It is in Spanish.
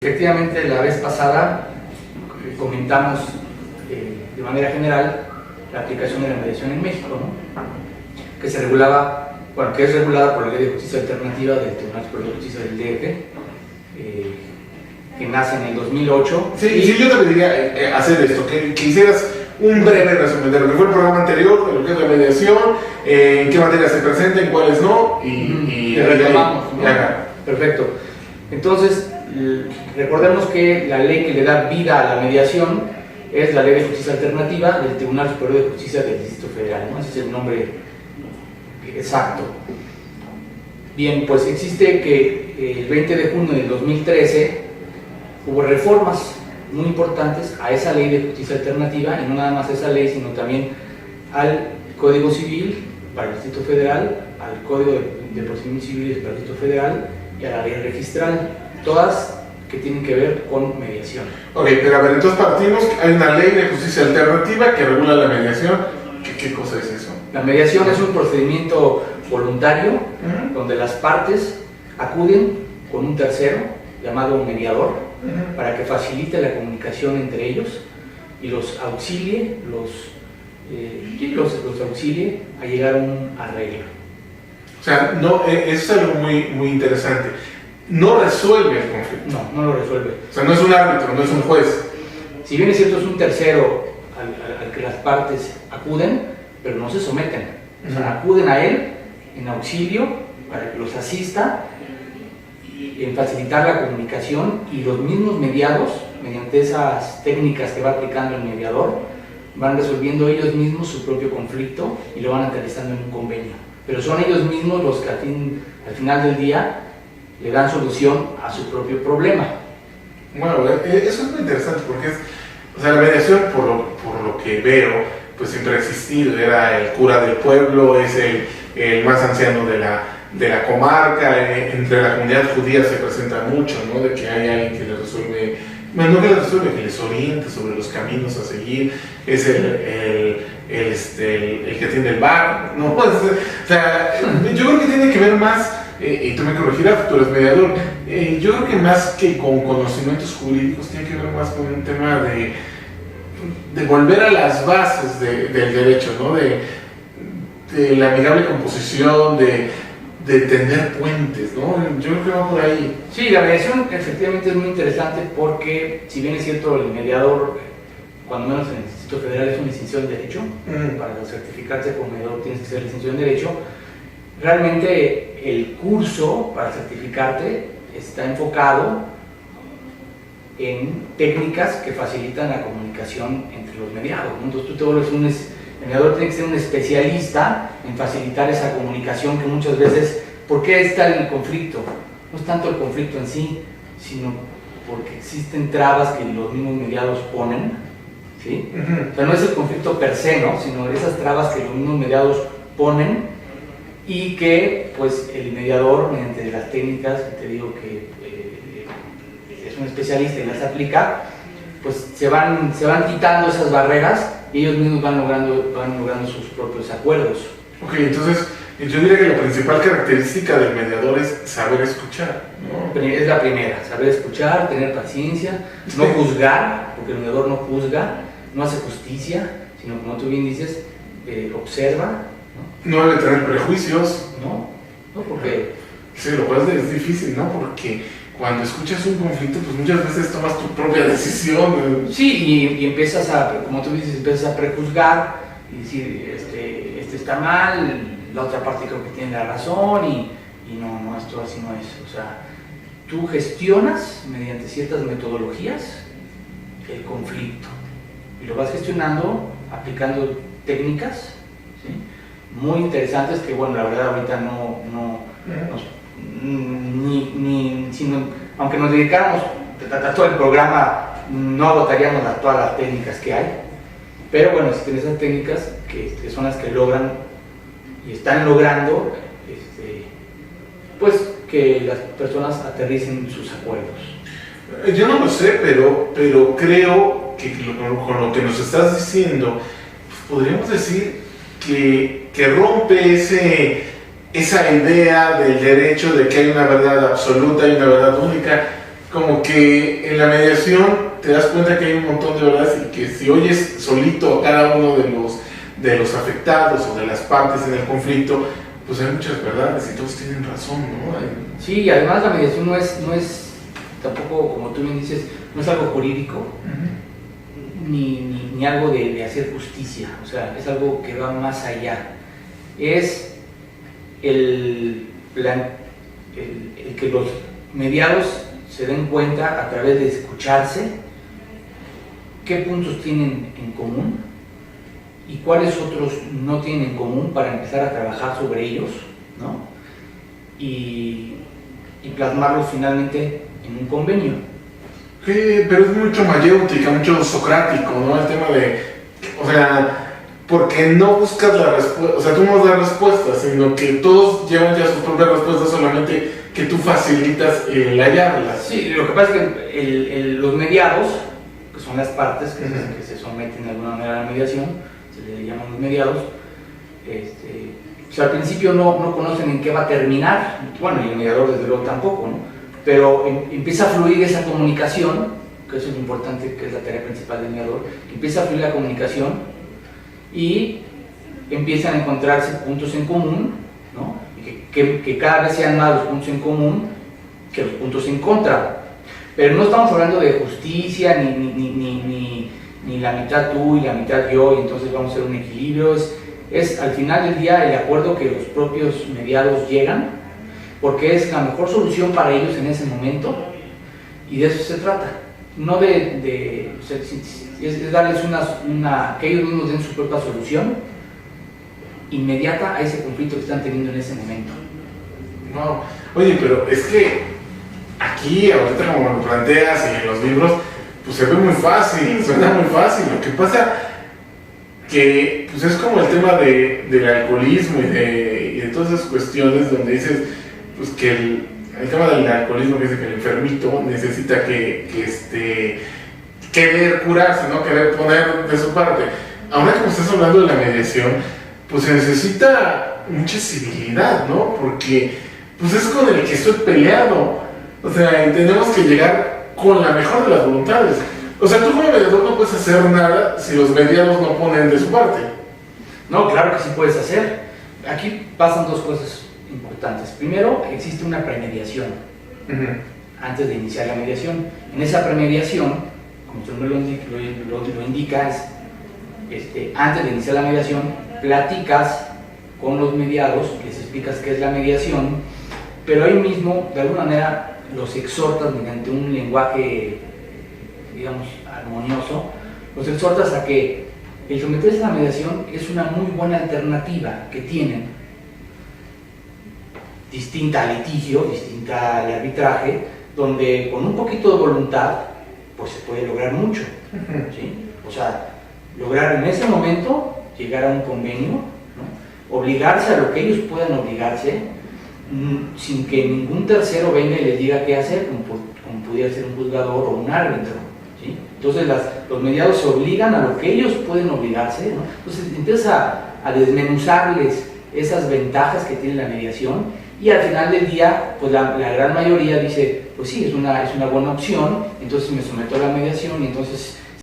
Efectivamente, la vez pasada comentamos de manera general la aplicación de la mediación en México, ¿no? Que se regulaba, bueno, que es regulada por la Ley de Justicia Alternativa del Tribunal Superior de Justicia del DF, que nace en el 2008. Sí, yo te pediría hacer esto, que hicieras un breve resumen de lo que fue el programa anterior, de lo que es la mediación, en qué materias se presenta, en cuáles no, y retomamos, ¿no? Ajá. Perfecto. Entonces, recordemos que la ley que le da vida a la mediación es la Ley de Justicia Alternativa del Tribunal Superior de Justicia del Distrito Federal, ¿no? Ese es el nombre exacto. Bien, pues existe que el 20 de junio del 2013 hubo reformas muy importantes a esa Ley de Justicia Alternativa, y no nada más a esa ley, sino también al Código Civil para el Distrito Federal, al Código de Procedimientos Civiles para el Distrito Federal y a la Ley Registral, todas que tienen que ver con mediación. Ok, pero a ver, entonces partimos, hay una ley de justicia alternativa que regula la mediación. ¿Qué cosa es eso? La mediación es un procedimiento voluntario donde las partes acuden con un tercero llamado mediador para que facilite la comunicación entre ellos y los auxilie, los auxilie a llegar a un arreglo. O sea, no, eso es algo muy interesante. No resuelve el conflicto. No lo resuelve. O sea, no es un árbitro, no es un juez. Si bien es cierto, es un tercero al que las partes acuden, pero no se someten. O sea, acuden a él en auxilio para que los asista en facilitar la comunicación, y los mismos mediados, mediante esas técnicas que va aplicando el mediador, van resolviendo ellos mismos su propio conflicto y lo van aterrizando en un convenio. Pero son ellos mismos los que al final del día le dan solución a su propio problema. Bueno, eso es muy interesante porque o sea, la mediación, por lo que veo, pues siempre ha existido. Era el cura del pueblo, es el más anciano de la comarca. Entre la comunidad judía se presenta mucho, ¿no? De que hay alguien que les resuelve, bueno, no que les resuelve, que les oriente sobre los caminos a seguir. Es el que tiene el bar, ¿no? O sea, yo creo que tiene que ver más, y tú me corregirás, tú eres mediador, yo creo que más que con conocimientos jurídicos tiene que ver más con un tema de volver a las bases del derecho, ¿no? De la amigable composición, de tender puentes, ¿no? Yo creo que va por ahí. Sí, la mediación efectivamente es muy interesante porque, si bien es cierto, el mediador, cuando menos en el Distrito Federal, es un licenciado en Derecho. Para certificarse como mediador tienes que ser licenciado en Derecho. Realmente el curso para certificarte está enfocado en técnicas que facilitan la comunicación entre los mediados, ¿no? Entonces tú te vuelves el mediador tiene que ser un especialista en facilitar esa comunicación, que muchas veces, ¿por qué está el conflicto? No es tanto el conflicto en sí, sino porque existen trabas que los mismos mediados ponen, ¿sí? O sea, no es el conflicto per se, ¿no? Sino esas trabas que los mismos mediados ponen, y que pues el mediador, mediante las técnicas que te digo que es un especialista y las aplica, pues se van quitando esas barreras y ellos mismos van logrando sus propios acuerdos. Ok, entonces yo diría que la principal característica del mediador es saber escuchar, ¿no? Es la primera, saber escuchar, tener paciencia, no juzgar, porque el mediador no juzga, no hace justicia, sino, como tú bien dices, observa. No debe tener prejuicios. No, porque... Sí, lo cual es difícil, ¿no? Porque cuando escuchas un conflicto, pues muchas veces tomas tu propia decisión. Sí, y empiezas como tú dices, empiezas a prejuzgar y decir, este está mal, la otra parte creo que tiene la razón, y no, esto así no es. O sea, tú gestionas mediante ciertas metodologías el conflicto, y lo vas gestionando aplicando técnicas, ¿sí? Muy interesantes que, bueno, la verdad ahorita aunque nos dedicáramos a todo el programa, no agotaríamos todas las técnicas que hay, pero bueno, existen esas técnicas que son las que logran y están logrando pues que las personas aterricen sus acuerdos. Yo no lo sé, pero creo que con lo que nos estás diciendo, pues podríamos decir que rompe esa idea del derecho de que hay una verdad absoluta y una verdad única, como que en la mediación te das cuenta que hay un montón de verdades y que si oyes solito a cada uno de los afectados o de las partes en el conflicto, pues hay muchas verdades y todos tienen razón, ¿no? Sí, y además la mediación no es tampoco, como tú bien dices, no es algo jurídico, ni algo de hacer justicia, o sea, es algo que va más allá. Es el que los mediados se den cuenta a través de escucharse qué puntos tienen en común y cuáles otros no tienen en común para empezar a trabajar sobre ellos, ¿no? Y plasmarlos finalmente en un convenio. Pero es mucho mayéutica, mucho socrático, ¿no? El tema de, o sea, porque no buscas la respuesta, o sea, tú no das respuestas, sino que todos llevan ya sus propias respuestas, solamente que tú facilitas el hallarlas. Sí, lo que pasa es que los mediados, que son las partes que se someten de alguna manera a la mediación, se le llaman los mediados, pues al principio no conocen en qué va a terminar, bueno, y el mediador desde luego tampoco, ¿no? Pero empieza a fluir esa comunicación, que eso es lo importante, que es la tarea principal del mediador, empieza a fluir la comunicación y empiezan a encontrarse puntos en común, ¿no? Y que cada vez sean más los puntos en común que los puntos en contra. Pero no estamos hablando de justicia, ni la mitad tú y la mitad yo, y entonces vamos a hacer un equilibrio. Es al final del día el acuerdo que los propios mediados llegan, porque es la mejor solución para ellos en ese momento, y de eso se trata. No es darles que ellos mismos den su propia solución inmediata a ese conflicto que están teniendo en ese momento. No, oye, pero es que aquí, ahorita como lo planteas y en los libros, pues se ve muy fácil, suena muy fácil. Lo que pasa que pues es como el tema del alcoholismo y de todas esas cuestiones donde dices pues que el tema del alcoholismo, que dice que el enfermito necesita querer curarse, ¿no? Querer poner de su parte. Ahora como estás hablando de la mediación, pues se necesita mucha civilidad, ¿no? Porque pues es con el que estoy peleado, o sea, tenemos que llegar con la mejor de las voluntades. O sea, tú como mediador no puedes hacer nada si los mediados no ponen de su parte. No, claro que sí puedes hacer. Aquí pasan dos cosas importantes. Primero, existe una premediación antes de iniciar la mediación. En esa premediación, como usted me lo indica, antes de iniciar la mediación, platicas con los mediados, les explicas qué es la mediación, pero ahí mismo, de alguna manera, los exhortas mediante un lenguaje, digamos, armonioso, los exhortas a que el someterse a la mediación es una muy buena alternativa que tienen, distinta al litigio, distinta al arbitraje, donde con un poquito de voluntad pues se puede lograr mucho, ¿sí? O sea, lograr en ese momento llegar a un convenio, ¿no? Obligarse a lo que ellos puedan obligarse, sin que ningún tercero venga y les diga qué hacer, como pudiera ser un juzgador o un árbitro, ¿sí? Entonces los mediados se obligan a lo que ellos pueden obligarse, ¿no? Entonces empieza a desmenuzarles esas ventajas que tiene la mediación, y al final del día pues la gran mayoría dice, pues sí, es una buena opción, entonces me someto a la mediación y entonces